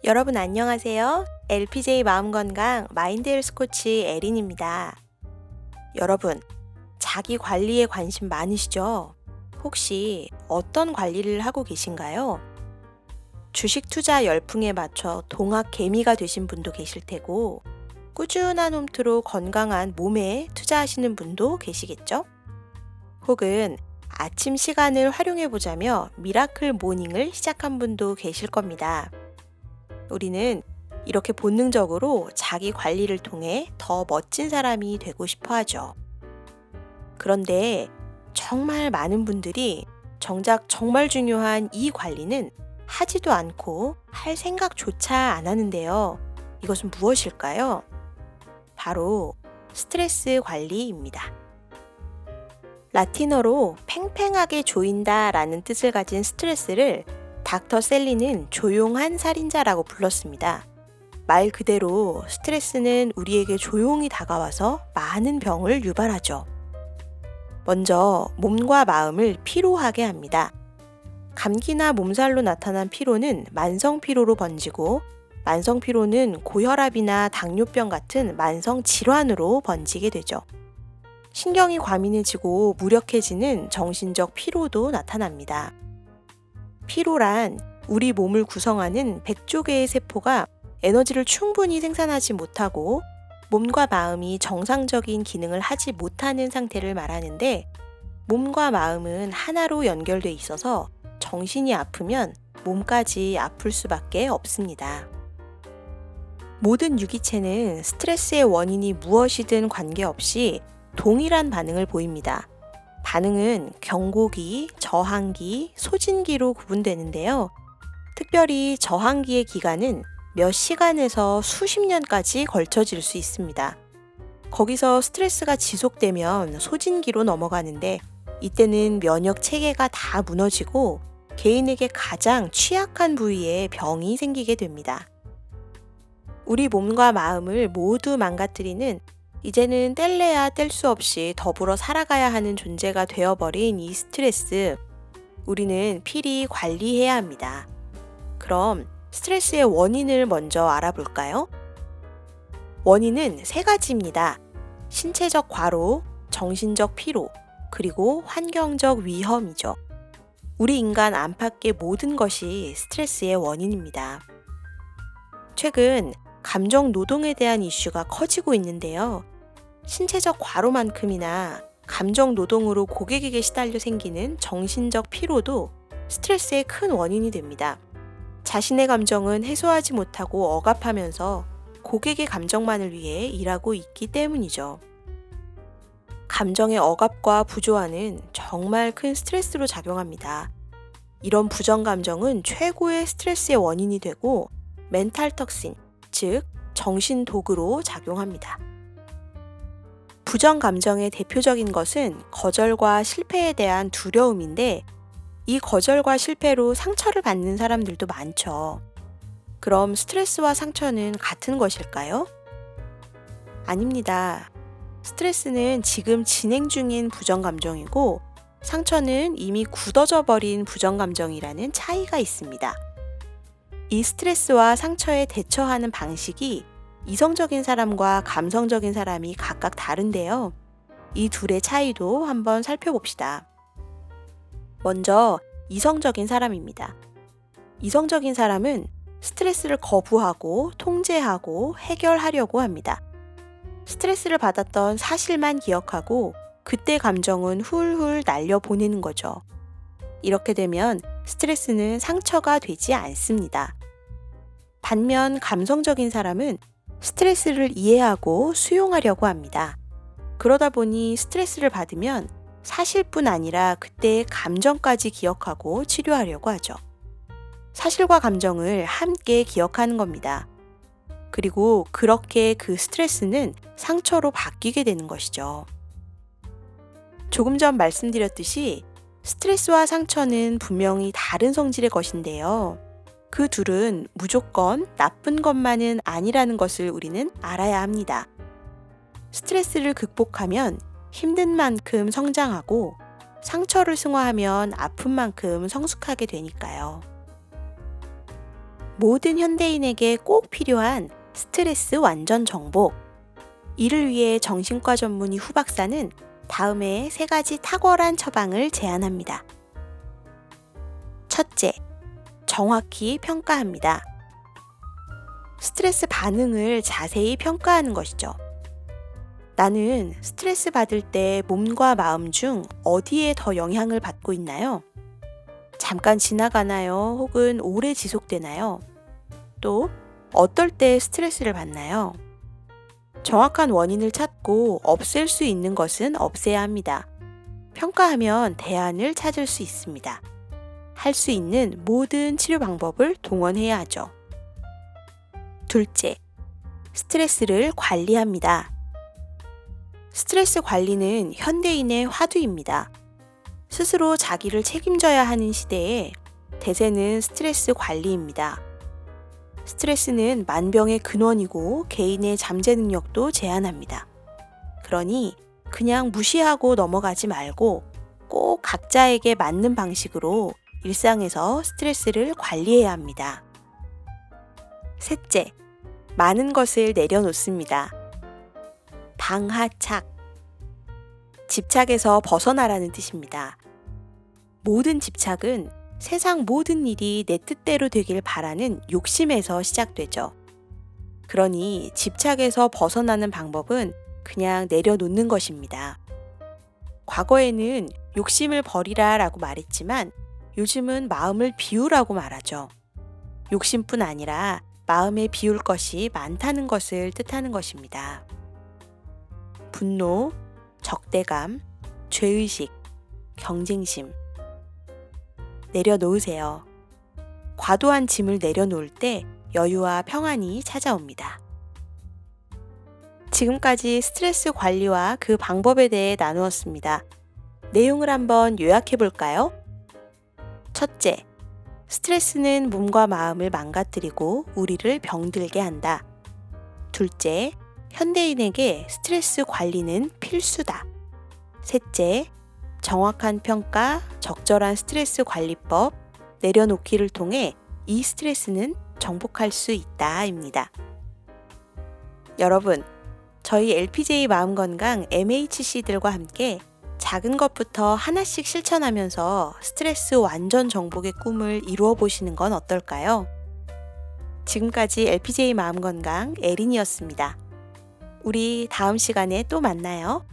여러분 안녕하세요. LPJ 마음건강 마인드 헬스 코치 에린입니다. 여러분, 자기 관리에 관심 많으시죠? 혹시 어떤 관리를 하고 계신가요? 주식 투자 열풍에 맞춰 동학 개미가 되신 분도 계실 테고, 꾸준한 홈트로 건강한 몸에 투자하시는 분도 계시겠죠? 혹은 아침 시간을 활용해 보자며 미라클 모닝을 시작한 분도 계실 겁니다. 우리는 이렇게 본능적으로 자기 관리를 통해 더 멋진 사람이 되고 싶어 하죠. 그런데 정말 많은 분들이 정작 정말 중요한 이 관리는 하지도 않고 할 생각조차 안 하는데요. 이것은 무엇일까요? 바로 스트레스 관리입니다. 라틴어로 팽팽하게 조인다 라는 뜻을 가진 스트레스를 닥터 셀리는 조용한 살인자라고 불렀습니다. 말 그대로 스트레스는 우리에게 조용히 다가와서 많은 병을 유발하죠. 먼저 몸과 마음을 피로하게 합니다. 감기나 몸살로 나타난 피로는 만성 피로로 번지고, 만성 피로는 고혈압이나 당뇨병 같은 만성 질환으로 번지게 되죠. 신경이 과민해지고 무력해지는 정신적 피로도 나타납니다. 피로란 우리 몸을 구성하는 100조 개의 세포가 에너지를 충분히 생산하지 못하고 몸과 마음이 정상적인 기능을 하지 못하는 상태를 말하는데, 몸과 마음은 하나로 연결돼 있어서 정신이 아프면 몸까지 아플 수밖에 없습니다. 모든 유기체는 스트레스의 원인이 무엇이든 관계없이 동일한 반응을 보입니다. 반응은 경고기, 저항기, 소진기로 구분되는데요. 특별히 저항기의 기간은 몇 시간에서 수십 년까지 걸쳐질 수 있습니다. 거기서 스트레스가 지속되면 소진기로 넘어가는데, 이때는 면역 체계가 다 무너지고 개인에게 가장 취약한 부위에 병이 생기게 됩니다. 우리 몸과 마음을 모두 망가뜨리는, 이제는 뗄래야 뗄 수 없이 더불어 살아가야 하는 존재가 되어버린 이 스트레스, 우리는 필히 관리해야 합니다. 그럼 스트레스의 원인을 먼저 알아볼까요? 원인은 3가지입니다. 신체적 과로, 정신적 피로, 그리고 환경적 위험이죠. 우리 인간 안팎의 모든 것이 스트레스의 원인입니다. 최근 감정 노동에 대한 이슈가 커지고 있는데요. 신체적 과로만큼이나 감정 노동으로 고객에게 시달려 생기는 정신적 피로도 스트레스의 큰 원인이 됩니다. 자신의 감정은 해소하지 못하고 억압하면서 고객의 감정만을 위해 일하고 있기 때문이죠. 감정의 억압과 부조화는 정말 큰 스트레스로 작용합니다. 이런 부정 감정은 최고의 스트레스의 원인이 되고 멘탈 톡신, 즉 정신 독으로 작용합니다. 부정 감정의 대표적인 것은 거절과 실패에 대한 두려움인데, 이 거절과 실패로 상처를 받는 사람들도 많죠. 그럼 스트레스와 상처는 같은 것일까요? 아닙니다. 스트레스는 지금 진행 중인 부정 감정이고, 상처는 이미 굳어져 버린 부정 감정이라는 차이가 있습니다. 이 스트레스와 상처에 대처하는 방식이 이성적인 사람과 감성적인 사람이 각각 다른데요. 이 둘의 차이도 한번 살펴봅시다. 먼저 이성적인 사람입니다. 이성적인 사람은 스트레스를 거부하고 통제하고 해결하려고 합니다. 스트레스를 받았던 사실만 기억하고 그때 감정은 훌훌 날려보내는 거죠. 이렇게 되면 스트레스는 상처가 되지 않습니다. 반면 감성적인 사람은 스트레스를 이해하고 수용하려고 합니다. 그러다 보니 스트레스를 받으면 사실뿐 아니라 그때의 감정까지 기억하고 치료하려고 하죠. 사실과 감정을 함께 기억하는 겁니다. 그리고 그렇게 그 스트레스는 상처로 바뀌게 되는 것이죠. 조금 전 말씀드렸듯이 스트레스와 상처는 분명히 다른 성질의 것인데요. 그 둘은 무조건 나쁜 것만은 아니라는 것을 우리는 알아야 합니다. 스트레스를 극복하면 힘든 만큼 성장하고, 상처를 승화하면 아픈 만큼 성숙하게 되니까요. 모든 현대인에게 꼭 필요한 스트레스 완전 정복. 이를 위해 정신과 전문의 후 박사는 다음에 3가지 탁월한 처방을 제안합니다. 첫째, 정확히 평가합니다. 스트레스 반응을 자세히 평가하는 것이죠. 나는 스트레스 받을 때 몸과 마음 중 어디에 더 영향을 받고 있나요? 잠깐 지나가나요? 혹은 오래 지속되나요? 또 어떨 때 스트레스를 받나요? 정확한 원인을 찾고 없앨 수 있는 것은 없애야 합니다. 평가하면 대안을 찾을 수 있습니다. 할 수 있는 모든 치료 방법을 동원해야 하죠. 둘째, 스트레스를 관리합니다. 스트레스 관리는 현대인의 화두입니다. 스스로 자기를 책임져야 하는 시대에 대세는 스트레스 관리입니다. 스트레스는 만병의 근원이고 개인의 잠재 능력도 제한합니다. 그러니 그냥 무시하고 넘어가지 말고 꼭 각자에게 맞는 방식으로 일상에서 스트레스를 관리해야 합니다. 셋째, 많은 것을 내려놓습니다. 방하착. 집착에서 벗어나라는 뜻입니다. 모든 집착은 세상 모든 일이 내 뜻대로 되길 바라는 욕심에서 시작되죠. 그러니 집착에서 벗어나는 방법은 그냥 내려놓는 것입니다. 과거에는 욕심을 버리라 라고 말했지만 요즘은 마음을 비우라고 말하죠. 욕심뿐 아니라 마음에 비울 것이 많다는 것을 뜻하는 것입니다. 분노, 적대감, 죄의식, 경쟁심. 내려놓으세요. 과도한 짐을 내려놓을 때 여유와 평안이 찾아옵니다. 지금까지 스트레스 관리와 그 방법에 대해 나누었습니다. 내용을 한번 요약해 볼까요? 첫째, 스트레스는 몸과 마음을 망가뜨리고 우리를 병들게 한다. 둘째, 현대인에게 스트레스 관리는 필수다. 셋째, 정확한 평가, 적절한 스트레스 관리법, 내려놓기를 통해 이 스트레스는 정복할 수 있다입니다. 여러분, 저희 LPJ 마음건강 MHC들과 함께 작은 것부터 하나씩 실천하면서 스트레스 완전 정복의 꿈을 이루어 보시는 건 어떨까요? 지금까지 LPJ 마음건강 에린이었습니다. 우리 다음 시간에 또 만나요.